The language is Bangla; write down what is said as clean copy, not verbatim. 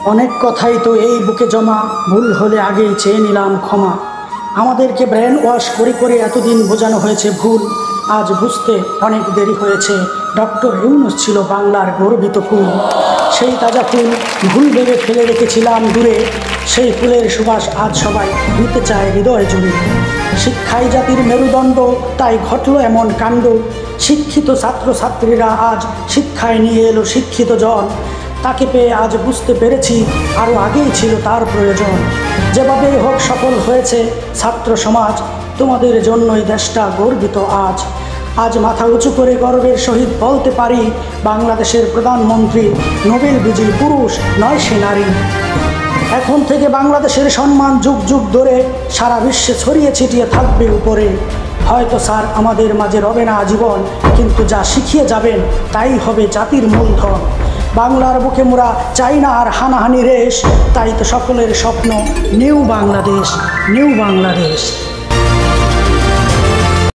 অনেক কথাই তো এই বুকে জমা, ভুল হলে আগেই চেয়ে নিলাম ক্ষমা। আমাদেরকে ব্রেন ওয়াশ করে করে এতদিন বোঝানো হয়েছে ভুল, আজ বুঝতে অনেক দেরি হয়েছে। ডক্টর ইউনূস ছিল বাংলার গর্বিত কুল। সেই তাজা ফুল ভুল ভেবে ফেলে রেখেছিলাম দূরে, সেই ফুলের সুবাস আজ সবাই নিতে চায় হৃদয় জুড়ে। শিক্ষাই জাতির মেরুদণ্ড, তাই ঘটল এমন কাণ্ড। শিক্ষিত ছাত্রছাত্রীরা আজ শিক্ষায় নিয়ে এলো শিক্ষিত জন। তাকে পেয়ে আজ বুঝতে পেরেছি আরও আগেই ছিল তার প্রয়োজন। যেভাবেই হোক সফল হয়েছে ছাত্র সমাজ, তোমাদের জন্যই দেশটা গর্বিত আজ। আজ মাথা উঁচু করে গর্বের সহিত বলতে পারি, বাংলাদেশের প্রধানমন্ত্রী নোবেল বিজয়ী পুরুষ নয় সে নারী। এখন থেকে বাংলাদেশের সম্মান যুগ যুগ ধরে সারা বিশ্বে ছড়িয়ে ছিটিয়ে থাকবে উপরে। হয়তো স্যার আমাদের মাঝে রবে না আজীবন, কিন্তু যা শিখিয়ে যাবেন তাই হবে জাতির মূলধন। বাংলার বুকে মোরা চাই না আর হানাহানি রেশ, তাই তো সকলের স্বপ্ন নিউ বাংলাদেশ, নিউ বাংলাদেশ।